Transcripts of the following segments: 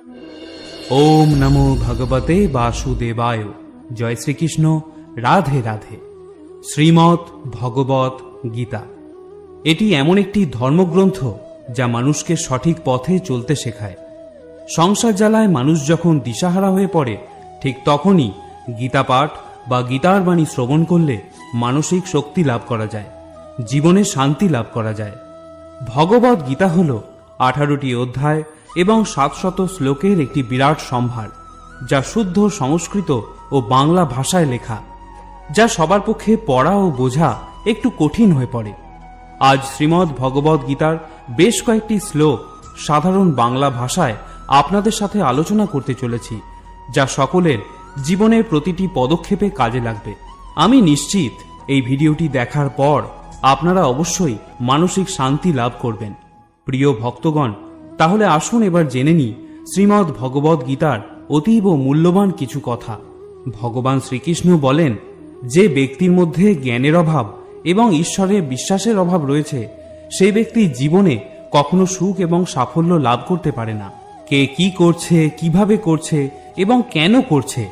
ओम नमो भगवते वासुदेवाय। जय श्रीकृष्ण। राधे राधे। শ্রীমৎ ভগবত গীতা এটি এমন একটি ধর্মগ্রন্থ যা মানুষকে সঠিক পথে চলতে শেখায়। সংসার জ্বালায় মানুষ যখন দিশাহারা হয়ে পড়ে, ঠিক তখনই গীতা পাঠ বা গীতার বাণী শ্রবণ করলে মানসিক শক্তি লাভ করা যায়, জীবনে শান্তি লাভ করা যায়। ভগবত গীতা হল 18টি অধ্যায় এবং 700 শ্লোকের একটি বিরাট সম্ভার, যা শুদ্ধ সংস্কৃত ও বাংলা ভাষায় লেখা, যা সবার পক্ষে পড়া ও বোঝা একটু কঠিন হয়ে পড়ে। আজ শ্রীমদ্ ভগবত গীতার বেশ কয়েকটি শ্লোক সাধারণ বাংলা ভাষায় আপনাদের সাথে আলোচনা করতে চলেছি, যা সকলের জীবনের প্রতিটি পদক্ষেপে কাজে লাগবে। আমি নিশ্চিত এই ভিডিওটি দেখার পর আপনারা অবশ্যই মানসিক শান্তি লাভ করবেন। প্রিয় ভক্তগণ, তাহলে আসুন এবার জেনে নিই শ্রীমদ্ ভগবত গীতার অতীব মূল্যবান কিছু কথা। ভগবান শ্রীকৃষ্ণ বলেন, যে ব্যক্তির মধ্যে জ্ঞানের অভাব এবং ঈশ্বরে বিশ্বাসের অভাব রয়েছে, সেই ব্যক্তি জীবনে কখনো সুখ এবং সাফল্য লাভ করতে পারে না। কে কি করছে, কিভাবে করছে এবং কেন করছে,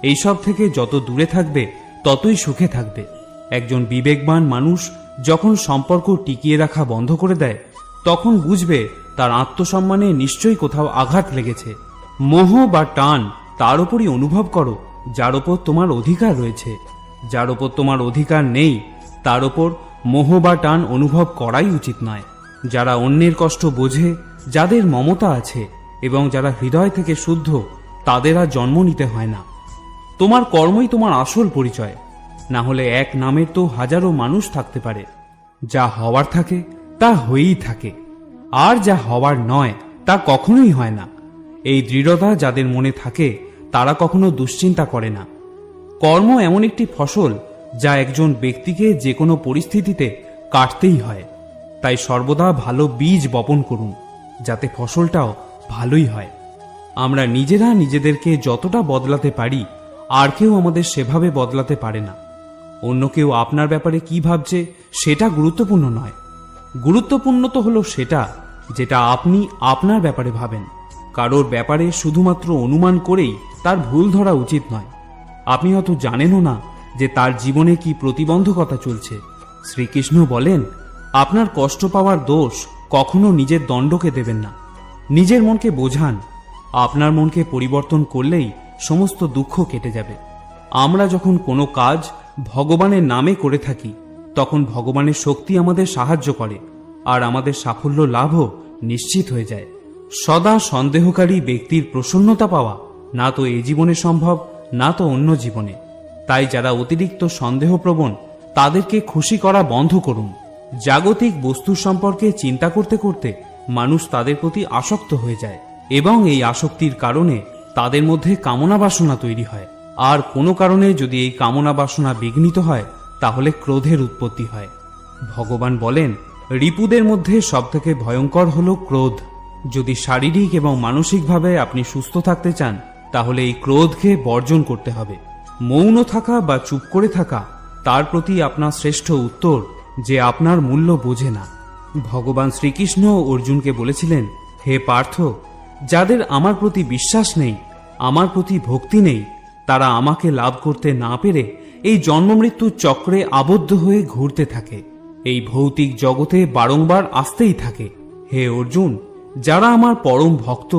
এইসব থেকে যত দূরে থাকবে ততই সুখে থাকবে। একজন বিবেকবান মানুষ যখন সম্পর্ক টিকিয়ে রাখা বন্ধ করে দেয়, তখন বুঝবে তার আত্মসম্মানে নিশ্চয়ই কোথাও আঘাত লেগেছে। মোহ বা টান তার উপরই অনুভব করো যার ওপর তোমার অধিকার রয়েছে। যার ওপর তোমার অধিকার নেই তার ওপর মোহ বা টান অনুভব করাই উচিত নয়। যারা অন্যের কষ্ট বোঝে, যাদের মমতা আছে এবং যারা হৃদয় থেকে শুদ্ধ, তাদের আর জন্ম নিতে হয় না। তোমার কর্মই তোমার আসল পরিচয়, না হলে এক নামের তো হাজারো মানুষ থাকতে পারে। যা হওয়ার থাকে তা হয়েই থাকে, আর যা হওয়ার নয় তা কখনোই হয় না। এই দৃঢ়তা যাদের মনে থাকে তারা কখনো দুশ্চিন্তা করে না। কর্ম এমন একটি ফসল যা একজন ব্যক্তিকে যে কোনো পরিস্থিতিতে কাটতেই হয়। তাই সর্বদা ভালো বীজ বপন করুন, যাতে ফসলটাও ভালোই হয়। আমরা নিজেরা নিজেদেরকে যতটা বদলাতে পারি, আর কেউ আমাদের সেভাবে বদলাতে পারে না। অন্য কেউ আপনার ব্যাপারে কি ভাবছে সেটা গুরুত্বপূর্ণ নয়। গুরুত্বপূর্ণ তো হলো সেটা যেটা আপনি আপনার ব্যাপারে ভাবেন। কারোর ব্যাপারে শুধুমাত্র অনুমান করেই তার ভুল ধরা উচিত নয়। আপনি হয়তো জানেনও না যে তার জীবনে কি প্রতিবন্ধকতা চলছে। শ্রীকৃষ্ণ বলেন, আপনার কষ্ট পাওয়ার দোষ কখনো নিজের দণ্ডকে দেবেন না। নিজের মনকে বোঝান। আপনার মনকে পরিবর্তন করলেই সমস্ত দুঃখ কেটে যাবে। আমরা যখন কোনো কাজ ভগবানের নামে করে থাকি, তখন ভগবানের শক্তি আমাদের সাহায্য করে, আর আমাদের সাফল্য লাভও নিশ্চিত হয়ে যায়। সদা সন্দেহকারী ব্যক্তির প্রসন্নতা পাওয়া না তো এই জীবনে সম্ভব, না তো অন্য জীবনে। তাই যারা অতিরিক্ত সন্দেহপ্রবণ, তাদেরকে খুশি করা বন্ধ করুন। জাগতিক বস্তু সম্পর্কে চিন্তা করতে করতে মানুষ তাদের প্রতি আসক্ত হয়ে যায়, এবং এই আসক্তির কারণে তাদের মধ্যে কামনা বাসনা তৈরি হয়। আর কোনো কারণে যদি এই কামনা বাসনা বিঘ্নিত হয়, তাহলে ক্রোধের উৎপত্তি হয়। ভগবান বলেন, রিপুদের মধ্যে সবথেকে ভয়ঙ্কর হল ক্রোধ। যদি শারীরিক এবং মানসিকভাবে আপনি সুস্থ থাকতে চান, তাহলে এই ক্রোধকে বর্জন করতে হবে। মৌন থাকা বা চুপ করে থাকা তার প্রতি আপনার শ্রেষ্ঠ উত্তর যে আপনার মূল্য বোঝে না। ভগবান শ্রীকৃষ্ণ অর্জুনকে বলেছিলেন, হে পার্থ, যাদের আমার প্রতি বিশ্বাস নেই, আমার প্রতি ভক্তি নেই, তারা আমাকে লাভ করতে না পেরে এই জন্মমৃত্যুর চক্রে আবদ্ধ হয়ে ঘুরতে থাকে, এই ভৌতিক জগতে বারংবার আসতেই থাকে। হে অর্জুন, যারা আমার পরম ভক্ত,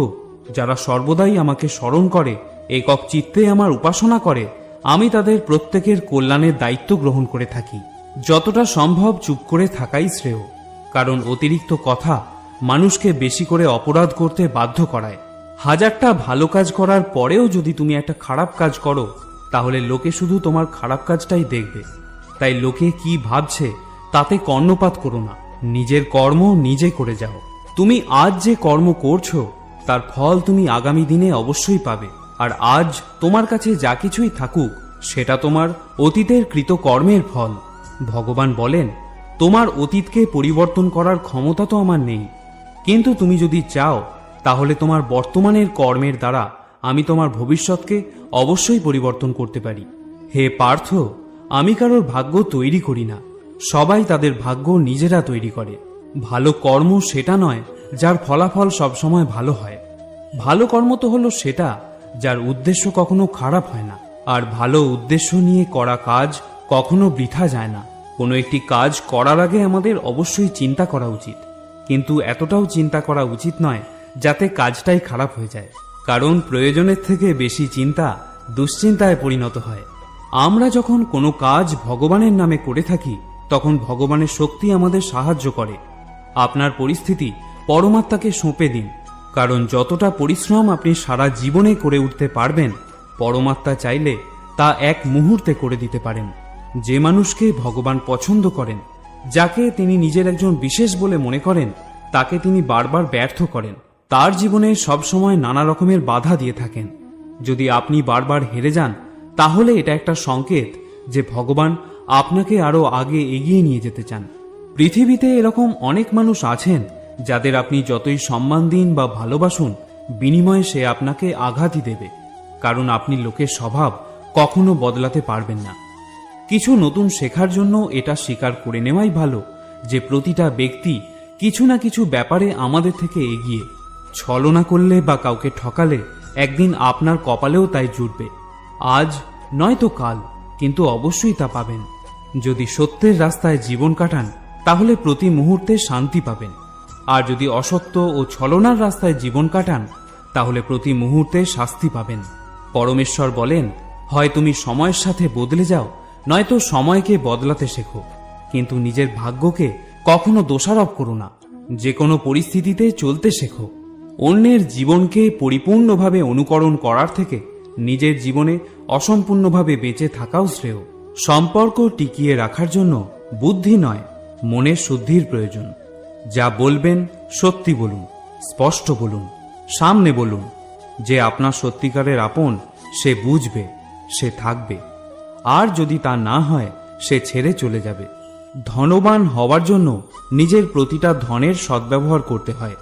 যারা সর্বদাই আমাকে স্মরণ করে, একক চিত্তে আমার উপাসনা করে, আমি তাদের প্রত্যেকের কল্যাণের দায়িত্ব গ্রহণ করে থাকি। যতটা সম্ভব চুপ করে থাকাই শ্রেয়, কারণ অতিরিক্ত কথা মানুষকে বেশি করে অপরাধ করতে বাধ্য করায়। হাজারটা ভালো কাজ করার পরেও যদি তুমি একটা খারাপ কাজ করো, তাহলে লোকে শুধু তোমার খারাপ কাজটাই দেখবে। তাই লোকে কি ভাবছে তাতে কর্ণপাত করো না, নিজের কর্ম নিজে করে যাও। তুমি আজ যে কর্ম করছো তার ফল তুমি আগামী দিনে অবশ্যই পাবে। আর আজ তোমার কাছে যা কিছুই থাকুক, সেটা তোমার অতীতের কৃত কর্মের ফল। ভগবান বলেন, তোমার অতীতকে পরিবর্তন করার ক্ষমতা তো আমার নেই, কিন্তু তুমি যদি চাও তাহলে তোমার বর্তমানের কর্মের দ্বারা আমি তোমার ভবিষ্যৎকে অবশ্যই পরিবর্তন করতে পারি। হে পার্থ, আমি কারোর ভাগ্য তৈরি করি না, সবাই তাদের ভাগ্য নিজেরা তৈরি করে। ভালো কর্ম সেটা নয় যার ফলাফল সবসময় ভালো হয়, ভালো কর্ম তো হলো সেটা যার উদ্দেশ্য কখনো খারাপ হয় না, আর ভালো উদ্দেশ্য নিয়ে করা কাজ কখনো বৃথা যায় না। কোনো একটি কাজ করার আগে আমাদের অবশ্যই চিন্তা করা উচিত, কিন্তু এতটাও চিন্তা করা উচিত নয় যাতে কাজটাই খারাপ হয়ে যায়, কারণ প্রয়োজনের থেকে বেশি চিন্তা দুশ্চিন্তায় পরিণত হয়। আমরা যখন কোনো কাজ ভগবানের নামে করে থাকি তখন ভগবানের শক্তি আমাদের সাহায্য করে। আপনার পরিস্থিতি পরমাত্মাকে সঁপে দিন, কারণ যতটা পরিশ্রম আপনি সারা জীবনে করে উঠতে পারবেন পরমাত্মা চাইলে তা এক মুহূর্তে করে দিতে পারেন। যে মানুষকে ভগবান পছন্দ করেন, যাকে তিনি নিজের একজন বিশেষ বলে মনে করেন, তাকে তিনি বারবার ব্যর্থ করেন, তার জীবনে সবসময় নানা রকমের বাধা দিয়ে থাকেন। যদি আপনি বারবার হেরে যান তাহলে এটা একটা সংকেত যে ভগবান আপনাকে আরো আগে এগিয়ে নিয়ে যেতে চান। পৃথিবীতে এরকম অনেক মানুষ আছেন যাদের আপনি যতই সম্মান দিন বা ভালোবাসুন, বিনিময়ে সে আপনাকে আঘাতই দেবে, কারণ আপনি লোকের স্বভাব কখনো বদলাতে পারবেন না। কিছু নতুন শেখার জন্য এটা স্বীকার করে নেওয়াই ভালো যে প্রতিটা ব্যক্তি কিছু না কিছু ব্যাপারে আমাদের থেকে এগিয়ে। ছলনা করলে বা কাউকে ঠকালে একদিন আপনার কপালেও তাই জুটবে। আজ নয়তো কাল, কিন্তু অবশ্যই তা পাবেন। যদি সত্যের রাস্তায় জীবন কাটান তাহলে প্রতি মুহূর্তে শান্তি পাবেন, আর যদি অসত্য ও ছলনার রাস্তায় জীবন কাটান তাহলে প্রতি মুহূর্তে শাস্তি পাবেন। পরমেশ্বর বলেন, হয় তুমি সময়ের সাথে বদলে যাও, নয়তো সময়কে বদলাতে শেখো, কিন্তু নিজের ভাগ্যকে কখনো দোষারোপ করো না। যে কোনো পরিস্থিতিতে চলতে শেখো। অন্যের জীবনকে পরিপূর্ণভাবে অনুকরণ করার থেকে নিজের জীবনে অসম্পূর্ণভাবে বেঁচে থাকাও শ্রেয়। সম্পর্ক টিকিয়ে রাখার জন্য বুদ্ধি নয়, মনের শুদ্ধির প্রয়োজন। যা বলবেন সত্যি বলুন, স্পষ্ট বলুন, সামনে বলুন। যে আপনার সত্যিকারের আপন সে বুঝবে, সে থাকবে, আর যদি তা না হয় সে ছেড়ে চলে যাবে। ধনবান হওয়ার জন্য নিজের প্রতিটা ধনের সদ্ব্যবহার করতে হয়,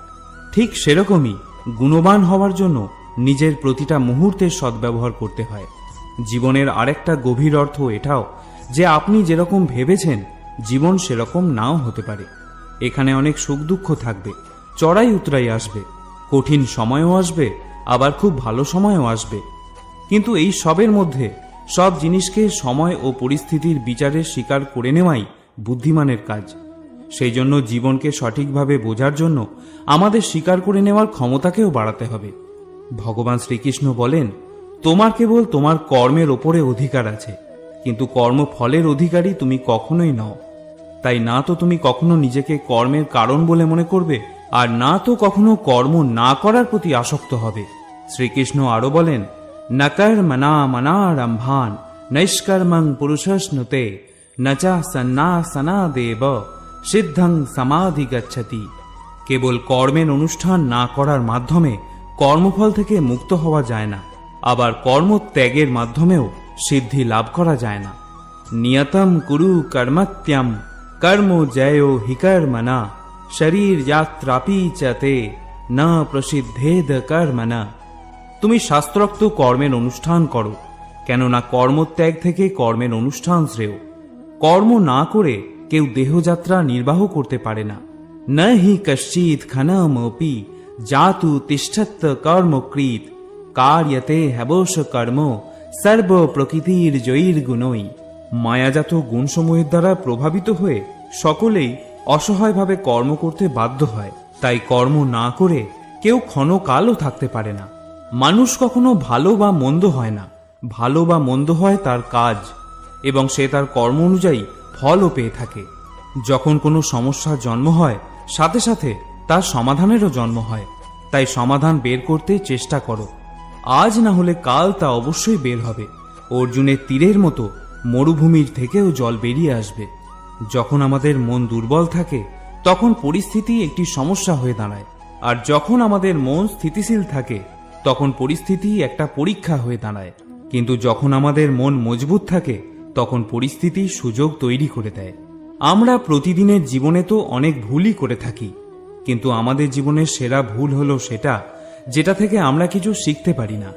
ঠিক সেরকমই গুণবান হওয়ার জন্য নিজের প্রতিটা মুহূর্তের সদ্ব্যবহার করতে হয়। জীবনের আরেকটা গভীর অর্থ এটাও যে আপনি যেরকম ভেবেছেন জীবন সেরকম নাও হতে পারে। এখানে অনেক সুখ দুঃখ থাকবে, চড়াই উতরাই আসবে, কঠিন সময়ও আসবে, আবার খুব ভালো সময়ও আসবে। কিন্তু এই সবের মধ্যে সব জিনিসকে সময় ও পরিস্থিতির বিচারে স্বীকার করে নেওয়াই বুদ্ধিমানের কাজ। সেই জন্য জীবনকে সঠিকভাবে বোঝার জন্য আমাদের স্বীকার করে নেওয়ার ক্ষমতাকেও বাড়াতে হবে। ভগবান শ্রীকৃষ্ণ বলেন, তোমার কেবল তোমার কর্মের ওপরে অধিকার আছে, কিন্তু কর্মফলের অধিকারী তুমি কখনোই নও। তাই না তো তুমি কখনো নিজেকে কর্মের কারণ বলে মনে করবে, আর না তো কখনো কর্ম না করার প্রতি আসক্ত হবে। শ্রীকৃষ্ণ আরো বলেন, নকর্মণা মনারম্ভান নৈষ্কর্মং পুরুষস্নুতে নচা সন্ন্যাসনা দেব সিদ্ধং সমাধি গচ্ছতি। কেবল কর্মের অনুষ্ঠান না করার মাধ্যমে কর্মফল থেকে মুক্ত হওয়া যায় না, আবার কর্মত্যাগের মাধ্যমেও সিদ্ধি লাভ করা যায় না। নিয়তম কুরু কর্মত্যম কর্ম জয়ো হি কর্মণা শরীর যাত্রাপি চতে না প্রসিদ্ধেদ কর্মণা। তুমি শাস্ত্রোক্ত কর্মের অনুষ্ঠান করো, কেননা কর্মত্যাগ থেকে কর্মের অনুষ্ঠান শ্রেয়। কর্ম না করে কেউ দেহযাত্রা নির্বাহ করতে পারে না। ন হি কশ্চিৎ ক্ষণমপি জাতু তিষ্ঠত কর্মকৃত কার্যতে হ্যবশ কর্ম সর্ব প্রকৃতির জয়ীর গুণই। মায়াজাত গুণসমূহের দ্বারা প্রভাবিত হয়ে সকলেই অসহায়ভাবে কর্ম করতে বাধ্য হয়। তাই কর্ম না করে কেউ ক্ষণকালও থাকতে পারে না। মানুষ কখনো ভালো বা মন্দ হয় না, ভালো বা মন্দ হয় তার কাজ, এবং সে তার কর্ম অনুযায়ী ফলও পেয়ে থাকে। যখন কোনো সমস্যার জন্ম হয় সাথে সাথে তার সমাধানেরও জন্ম হয়। তাই সমাধান বের করতে চেষ্টা করো, আজ না হলে কাল তা অবশ্যই বের হবে। অর্জুনের তীরের মতো মরুভূমির থেকেও জল বেরিয়ে আসবে। যখন আমাদের মন দুর্বল থাকে তখন পরিস্থিতি একটি সমস্যা হয়ে দাঁড়ায়, আর যখন আমাদের মন স্থিতিশীল থাকে তখন পরিস্থিতি একটা পরীক্ষা হয়ে দাঁড়ায়। কিন্তু যখন আমাদের মন মজবুত থাকে তখন পরিস্থিতি সুযোগ তৈরি করে দেয়। আমরা প্রতিদিনের জীবনে তো অনেক ভুলই করে থাকি, কিন্তু আমাদের জীবনের সেরা ভুল হলো সেটা যেটা থেকে আমরা কিছু শিখতে পারি না।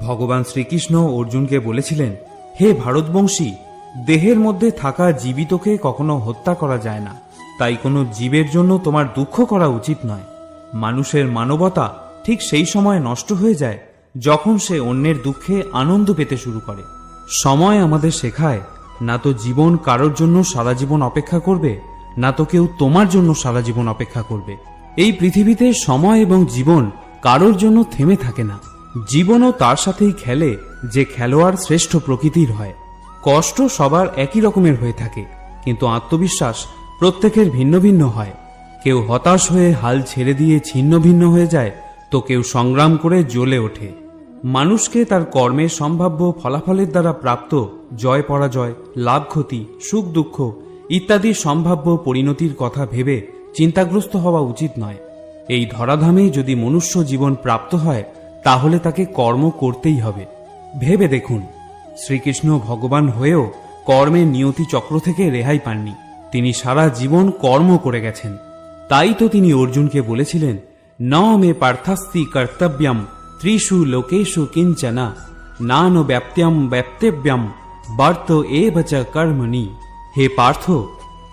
ভগবান শ্রীকৃষ্ণ অর্জুনকে বলেছিলেন, হে ভারতবংশী, দেহের মধ্যে থাকা জীবিতকে কখনো হত্যা করা যায় না, তাই কোনো জীবের জন্য তোমার দুঃখ করা উচিত নয়। মানুষের মানবতা ঠিক সেই সময় নষ্ট হয়ে যায় যখন সে অন্যের দুঃখে আনন্দ পেতে শুরু করে। সময় আমাদের শেখায় না তো জীবন কারোর জন্য সারা জীবন অপেক্ষা করবে, না তো কেউ তোমার জন্য সারা জীবন অপেক্ষা করবে। এই পৃথিবীতে সময় এবং জীবন কারোর জন্য থেমে থাকে না। জীবনও তার সাথেই খেলে যে খেলোয়াড় শ্রেষ্ঠ প্রকৃতির হয়। কষ্ট সবার একই রকমের হয়ে থাকে, কিন্তু আত্মবিশ্বাস প্রত্যেকের ভিন্ন ভিন্ন হয়। কেউ হতাশ হয়ে হাল ছেড়ে দিয়ে ছিন্ন ভিন্ন হয়ে যায়, তো কেউ সংগ্রাম করে জ্বলে ওঠে। মানুষকে তার কর্মের সম্ভাব্য ফলাফলের দ্বারা প্রাপ্ত জয় পরাজয়, লাভ ক্ষতি, সুখ দুঃখ ইত্যাদি সম্ভাব্য পরিণতির কথা ভেবে চিন্তাগ্রস্ত হওয়া উচিত নয়। এই ধরাধামে যদি মনুষ্য জীবন প্রাপ্ত হয় তাহলে তাকে কর্ম করতেই হবে। ভেবে দেখুন, শ্রীকৃষ্ণ ভগবান হয়েও কর্মের নিয়তি চক্র থেকে রেহাই পাননি। তিনি সারা জীবন কর্ম করে গেছেন। তাই তো তিনি অর্জুনকে বলেছিলেন, ন মে পার্থাস্তি কর্তব্যম ত্রিষু লোকেষু কিঞ্চনা নান ব্যাপ্ত্যম ব্যাপ্তেব্যম বর্ত এব চ কর্মণি। হে পার্থ,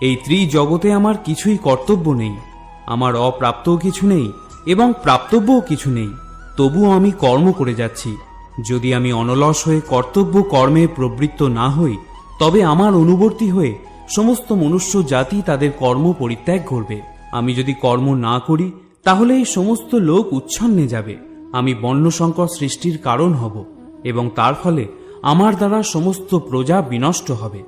এই ত্রিজগতে আমার কিছুই কর্তব্য নেই, আমার অপ্রাপ্তও কিছু নেই এবং প্রাপ্তব্যও কিছু নেই, তবুও আমি কর্ম করে যাচ্ছি। যদি আমি অনলস হয়ে কর্তব্য কর্মে প্রবৃত্ত না হই, তবে আমার অনুবর্তী হয়ে সমস্ত মনুষ্য জাতি তাদের কর্ম পরিত্যাগ করবে। আমি যদি কর্ম না করি তাহলে এই সমস্ত লোক উচ্ছন্নে যাবে। আমি বর্ণসংকর সৃষ্টির কারণ হব এবং তার ফলে আমার দ্বারা সমস্ত প্রজা বিনষ্ট হবে।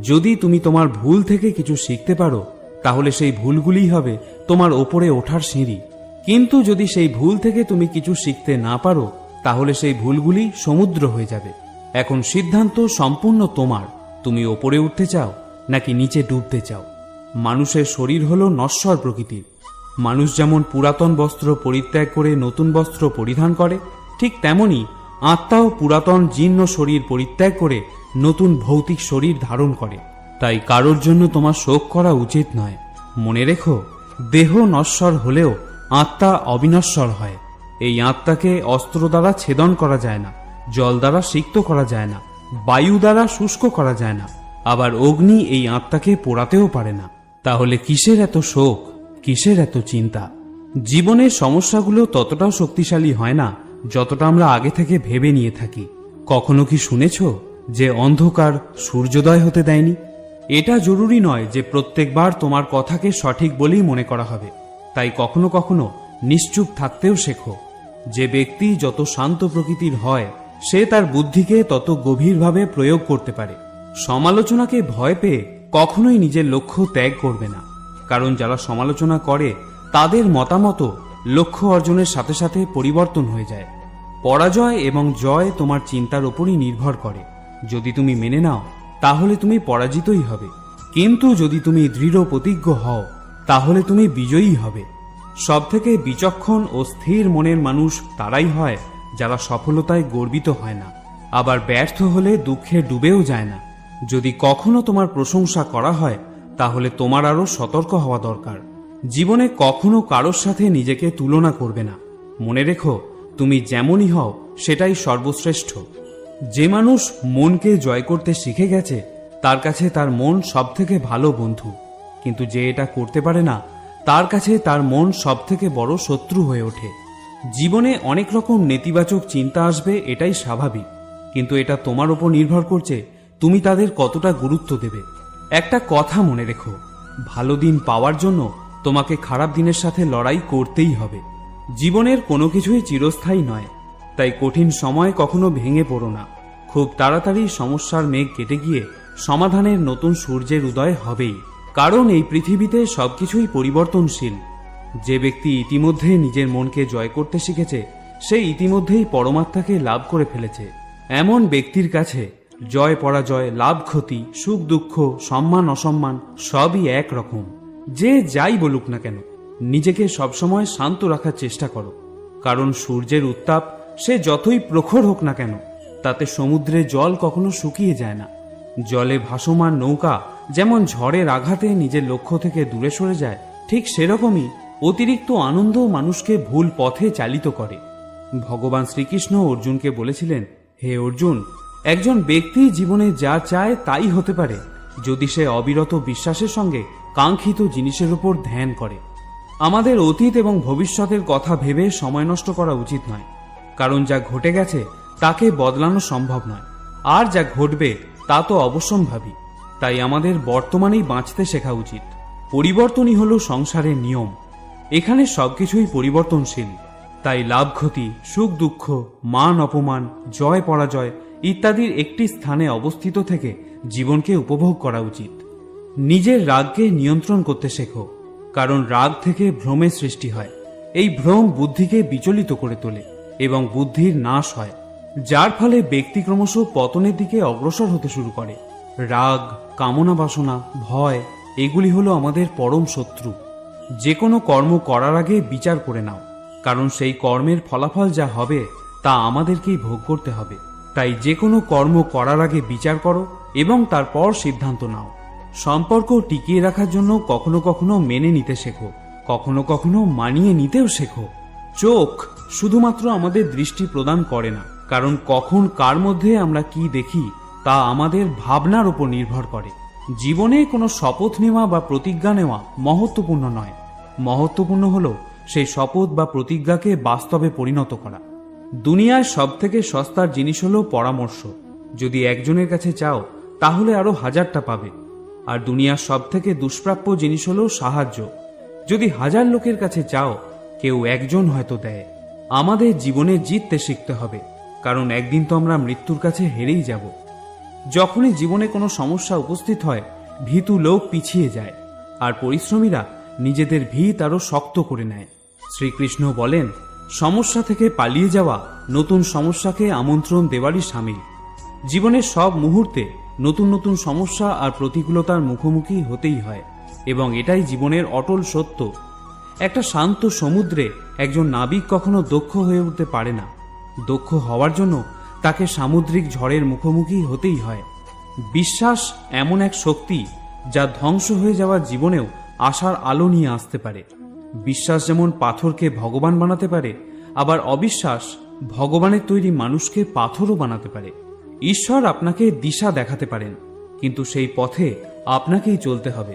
যদি তুমি তোমার ভুল থেকে কিছু শিখতে পারো তাহলে সেই ভুলগুলিই হবে তোমার ওপরে ওঠার সিঁড়ি। কিন্তু যদি সেই ভুল থেকে তুমি কিছু শিখতে না পারো তাহলে সেই ভুলগুলি সমুদ্র হয়ে যাবে। এখন সিদ্ধান্ত সম্পূর্ণ তোমার, তুমি ওপরে উঠতে চাও নাকি নিচে ডুবতে চাও। মানুষের শরীর হলো নশ্বর প্রকৃতির। মানুষ যেমন পুরাতন বস্ত্র পরিত্যাগ করে নতুন বস্ত্র পরিধান করে, ঠিক তেমনি আত্মাও পুরাতন জীর্ণ শরীর পরিত্যাগ করে নতুন ভৌতিক শরীর ধারণ করে। তাই কারোর জন্য তোমার শোক করা উচিত নয়। মনে রেখো, দেহ নশ্বর হলেও আত্মা অবিনশ্বর হয়। এই আত্মাকে অস্ত্র দ্বারা ছেদন করা যায় না, জল দ্বারা সিক্ত করা যায় না, বায়ু দ্বারা শুষ্ক করা যায় না, আবার অগ্নি এই আত্মাকে পোড়াতেও পারে না। তাহলে কিসের এত শোক, কিসের এত চিন্তা? জীবনের সমস্যাগুলো ততটাও শক্তিশালী হয় না যতটা আমরা আগে থেকে ভেবে নিয়ে থাকি। কখনো কি শুনেছ যে অন্ধকার সূর্যোদয় হতে দেয়নি? এটা জরুরি নয় যে প্রত্যেকবার তোমার কথাকে সঠিক বলেই মনে করা হবে। তাই কখনো কখনো নিশ্চুপ থাকতেও শেখো। যে ব্যক্তি যত শান্ত প্রকৃতির হয় সে তার বুদ্ধিকে তত গভীরভাবে প্রয়োগ করতে পারে। সমালোচনাকে ভয় পেয়ে কখনোই নিজের লক্ষ্য ত্যাগ করবে না, কারণ যারা সমালোচনা করে তাদের মতামত লক্ষ্য অর্জনের সাথে সাথে পরিবর্তন হয়ে যায়। পরাজয় এবং জয় তোমার চিন্তার উপরই নির্ভর করে। যদি তুমি মেনে নাও তাহলে তুমি পরাজিতই হবে, কিন্তু যদি তুমি দৃঢ় প্রতিজ্ঞ হও তাহলে তুমি বিজয়ী হবে। সবথেকে বিচক্ষণ ও স্থির মনের মানুষ তারাই হয় যারা সফলতায় গর্বিত হয় না, আবার ব্যর্থ হলে দুঃখে ডুবেও যায় না। যদি কখনো তোমার প্রশংসা করা হয় তাহলে তোমার আরো সতর্ক হওয়া দরকার। জীবনে কখনো কারোর সাথে নিজেকে তুলনা করবে না। মনে রেখো, তুমি যেমনই হও সেটাই সর্বশ্রেষ্ঠ। যে মানুষ মনকে জয় করতে শিখে গেছে তার কাছে তার মন সবথেকে ভালো বন্ধু, কিন্তু যে এটা করতে পারে না তার কাছে তার মন সবথেকে বড় শত্রু হয়ে ওঠে। জীবনে অনেক রকম নেতিবাচক চিন্তা আসবে, এটাই স্বাভাবিক, কিন্তু এটা তোমার উপর নির্ভর করছে তুমি তাদের কতটা গুরুত্ব দেবে। একটা কথা মনে রেখো, ভালো দিন পাওয়ার জন্য তোমাকে খারাপ দিনের সাথে লড়াই করতেই হবে। জীবনের কোনো কিছুই চিরস্থায়ী নয়, তাই কঠিন সময় কখনো ভেঙে পড়ো না। খুব তাড়াতাড়ি সমস্যার মেঘ কেটে গিয়ে সমাধানের নতুন সূর্যের উদয় হবেই, কারণ এই পৃথিবীতে সবকিছুই পরিবর্তনশীল। যে ব্যক্তি ইতিমধ্যে নিজের মনকে জয় করতে শিখেছে সে ইতিমধ্যেই পরমাত্মাকে লাভ করে ফেলেছে। এমন ব্যক্তির কাছে জয় পরাজয়, লাভ ক্ষতি, সুখ দুঃখ, সম্মান অসম্মান সবই এক রকম। যে যাই বলুক না কেন নিজেকে সবসময় শান্ত রাখার চেষ্টা করো, কারণ সূর্যের উত্তাপ সে যতই প্রখর হোক না কেন তাতে সমুদ্রে জল কখনো শুকিয়ে যায় না। জলে ভাসমান নৌকা যেমন ঝড়ের আঘাতে নিজের লক্ষ্য থেকে দূরে সরে যায়, ঠিক সেরকমই অতিরিক্ত আনন্দ মানুষকে ভুল পথে চালিত করে। ভগবান শ্রীকৃষ্ণ অর্জুনকে বলেছিলেন, হে অর্জুন, একজন ব্যক্তি জীবনে যা চায় তাই হতে পারে যদি সে অবিরত বিশ্বাসের সঙ্গে কাঙ্ক্ষিত জিনিসের উপর ধ্যান করে। আমাদের অতীত এবং ভবিষ্যতের কথা ভেবে সময় নষ্ট করা উচিত নয়, কারণ যা ঘটে গেছে তাকে বদলানো সম্ভব নয়, আর যা ঘটবে তা তো অবশ্যম্ভাবী। তাই আমাদের বর্তমানেই বাঁচতে শেখা উচিত। পরিবর্তনই হলো সংসারের নিয়ম। এখানে সবকিছুই পরিবর্তনশীল। তাই লাভ ক্ষতি, সুখ দুঃখ, মান অপমান, জয় পরাজয় ইত্যাদির একটি স্থানে অবস্থিত থেকে জীবনকে উপভোগ করা উচিত। নিজের রাগকে নিয়ন্ত্রণ করতে শেখো, কারণ রাগ থেকে ভ্রমের সৃষ্টি হয়। এই ভ্রম বুদ্ধিকে বিচলিত করে তোলে এবং বুদ্ধির নাশ হয়, যার ফলে ব্যক্তি ক্রমশ পতনের দিকে অগ্রসর হতে শুরু করে। রাগ, কামনা বাসনা, ভয় এগুলি হলো আমাদের পরম শত্রু। যে কোনো কর্ম করার আগে বিচার করে নাও, কারণ সেই কর্মের ফলাফল যা হবে তা আমাদেরকেই ভোগ করতে হবে। তাই যে কোনো কর্ম করার আগে বিচার করো এবং তারপর সিদ্ধান্ত নাও। সম্পর্ক টিকিয়ে রাখার জন্য কখনো কখনো মেনে নিতে শেখো, কখনো কখনো মানিয়ে নিতেও শেখো। চোখ শুধুমাত্র আমাদের দৃষ্টি প্রদান করে না, কারণ কখন কার মধ্যে আমরা কি দেখি তা আমাদের ভাবনার উপর নির্ভর করে। জীবনে কোনো শপথ নেওয়া বা প্রতিজ্ঞা নেওয়া মহত্বপূর্ণ নয়, মহত্বপূর্ণ হলো সেই শপথ বা প্রতিজ্ঞাকে বাস্তবে পরিণত করা। দুনিয়ার সবথেকে সস্তার জিনিস হলো পরামর্শ। যদি একজনের কাছে চাও তাহলে আরো 1000টা পাবে। আর দুনিয়ার সবথেকে দুষ্প্রাপ্য জিনিস হলো সাহায্য। যদি 1000 লোকের কাছে চাও, কেউ একজন হয়তো দেয়। আমাদের জীবনে জিততে শিখতে হবে, কারণ একদিন তো আমরা মৃত্যুর কাছে হেরেই যাব। যখনই জীবনে কোনো সমস্যা উপস্থিত হয়, ভীতু লোক পিছিয়ে যায়, আর পরিশ্রমীরা নিজেদের ভিত আরো শক্ত করে নেয়। শ্রীকৃষ্ণ বলেন, সমস্যা থেকে পালিয়ে যাওয়া নতুন সমস্যাকে আমন্ত্রণ দেওয়ারই শামিল। জীবনের সব মুহূর্তে নতুন নতুন সমস্যা আর প্রতিকূলতার মুখোমুখি হতেই হয়, এবং এটাই জীবনের অটল সত্য। একটা শান্ত সমুদ্রে একজন নাবিক কখনো দক্ষ হয়ে উঠতে পারে না। দক্ষ হওয়ার জন্য তাকে সামুদ্রিক ঝড়ের মুখোমুখি হতেই হয়। বিশ্বাস এমন এক শক্তি যা ধ্বংস হয়ে যাওয়া জীবনেও আশার আলো নিয়ে আসতে পারে। বিশ্বাস যেমন পাথরকে ভগবান বানাতে পারে, আবার অবিশ্বাস ভগবানের তৈরি মানুষকে পাথরও বানাতে পারে। ঈশ্বর আপনাকে দিশা দেখাতে পারেন, কিন্তু সেই পথে আপনাকেই চলতে হবে।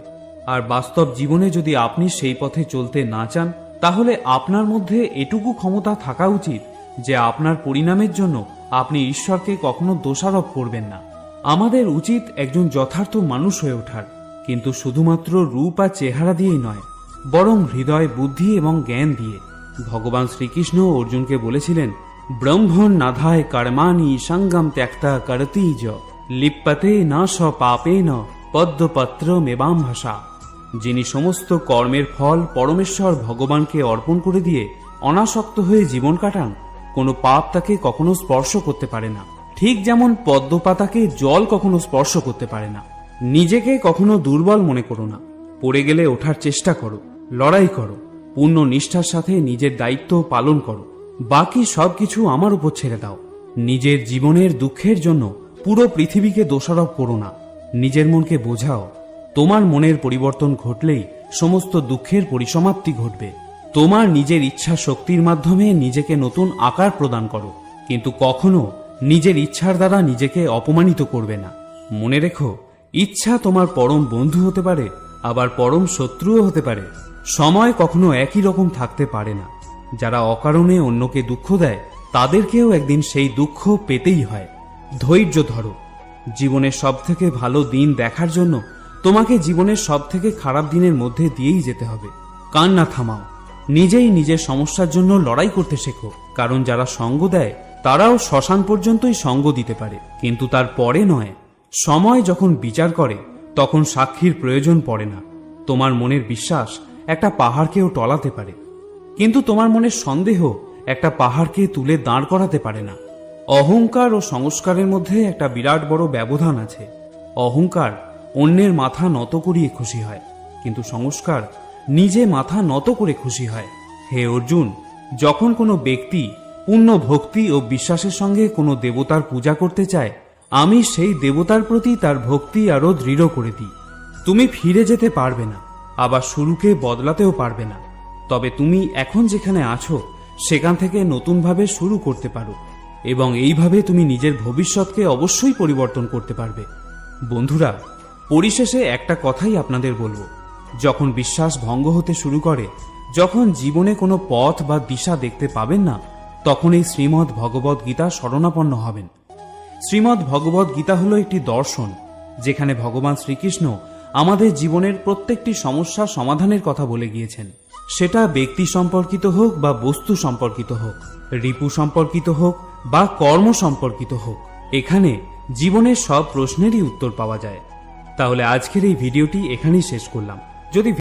আর বাস্তব জীবনে যদি আপনি সেই পথে চলতে না চান, তাহলে আপনার মধ্যে এটুকু ক্ষমতা থাকা উচিত যে আপনার পরিণামের জন্য আপনি ঈশ্বরকে কখনো দোষারোপ করবেন না। আমাদের উচিত একজন যথার্থ মানুষ হয়ে ওঠার, কিন্তু শুধুমাত্র রূপ আর চেহারা দিয়েই নয়, বরং হৃদয়, বুদ্ধি এবং জ্ঞান দিয়ে। ভগবান শ্রীকৃষ্ণ অর্জুনকে বলেছিলেন, ব্রহ্মণ নাধায় কর্মাণি সঙ্গম ত্যক্তা করতিজ লিপ্যতে না স পাপেন পদ্মপত্র মেবাম ভাষা। যিনি সমস্ত কর্মের ফল পরমেশ্বর ভগবানকে অর্পণ করে দিয়ে অনাসক্ত হয়ে জীবন কাটান, কোনো পাপ তাকে কখনো স্পর্শ করতে পারে না। ঠিক যেমন পদ্মপাতাকে জল কখনো স্পর্শ করতে পারে না। নিজেকে কখনো দুর্বল মনে করো না। পড়ে গেলে ওঠার চেষ্টা করো, লড়াই করো, পূর্ণ নিষ্ঠার সাথে নিজের দায়িত্ব পালন করো। বাকি সবকিছু আমার উপর ছেড়ে দাও। নিজের জীবনের দুঃখের জন্য পুরো পৃথিবীকে দোষারোপ করো না। নিজের মনকে বোঝাও, তোমার মনের পরিবর্তন ঘটলেই সমস্ত দুঃখের পরিসমাপ্তি ঘটবে। তোমার নিজের ইচ্ছা শক্তির মাধ্যমে নিজেকে নতুন আকার প্রদান করো, কিন্তু কখনো নিজের ইচ্ছার দ্বারা নিজেকে অপমানিত করবে না। মনে রেখো, ইচ্ছা তোমার পরম বন্ধু হতে পারে, আবার পরম শত্রুও হতে পারে। সময় কখনো একই রকম থাকতে পারে না। যারা অকারণে অন্যকে দুঃখ দেয়, তাদেরকেও একদিন সেই দুঃখ পেতেই হয়। ধৈর্য ধরো। জীবনের সবথেকে ভালো দিন দেখার জন্য তোমাকে জীবনের সবথেকে খারাপ দিনের মধ্যে দিয়েই যেতে হবে। কান্না থামাও। নিজেই নিজের সমস্যার জন্য লড়াই করতে শেখো, কারণ যারা সঙ্গ দেয় তারাও শ্মশান পর্যন্তই সঙ্গ দিতে পারে, কিন্তু তার পরে নয়। সময় যখন বিচার করে তখন সাক্ষীর প্রয়োজন পড়ে না। তোমার মনের বিশ্বাস একটা পাহাড়কেও টলাতে পারে, কিন্তু তোমার মনের সন্দেহ একটা পাহাড়কে তুলে দাঁড় করাতে পারে না। অহংকার ও সংস্কারের মধ্যে একটা বিরাট বড় ব্যবধান আছে। অহংকার অন্যের মাথা নত করিয়ে খুশি হয়, কিন্তু সংস্কার নিজে মাথা নত করে খুশি হয়। হে অর্জুন, যখন কোনো ব্যক্তি পূর্ণ ভক্তি ও বিশ্বাসের সঙ্গে কোনো দেবতার পূজা করতে চায়, আমি সেই দেবতার প্রতি তার ভক্তি আরো দৃঢ় করে দিই। তুমি ফিরে যেতে পারবে না, আবার শুরুকে বদলাতেও পারবে না, তবে তুমি এখন যেখানে আছো সেখান থেকে নতুনভাবে শুরু করতে পারো, এবং এইভাবে তুমি নিজের ভবিষ্যৎকে অবশ্যই পরিবর্তন করতে পারবে। বন্ধুরা, পরিশেষে একটা কথাই আপনাদের বলবো, যখন বিশ্বাস ভঙ্গ হতে শুরু করে যখন জীবনে কোনো পথ বা দিশা দেখতে পাবেন না, তখন এই শ্রীমদ্ ভগবদ্ গীতা শরণাপন্ন হবেন। শ্রীমদ্ ভগবদ্ গীতা হল একটি দর্শন, যেখানে ভগবান শ্রীকৃষ্ণ আমাদের জীবনের প্রত্যেকটি সমস্যা সমাধানের কথা বলে গিয়েছেন। সেটা ব্যক্তি সম্পর্কিত হোক বা বস্তু সম্পর্কিত হোক, রিপু সম্পর্কিত হোক বা কর্ম সম্পর্কিত হোক, এখানে জীবনের সব প্রশ্নেরই উত্তর পাওয়া যায়। তাহলে আজকের এই ভিডিওটি এখানেই শেষ করলাম। যদি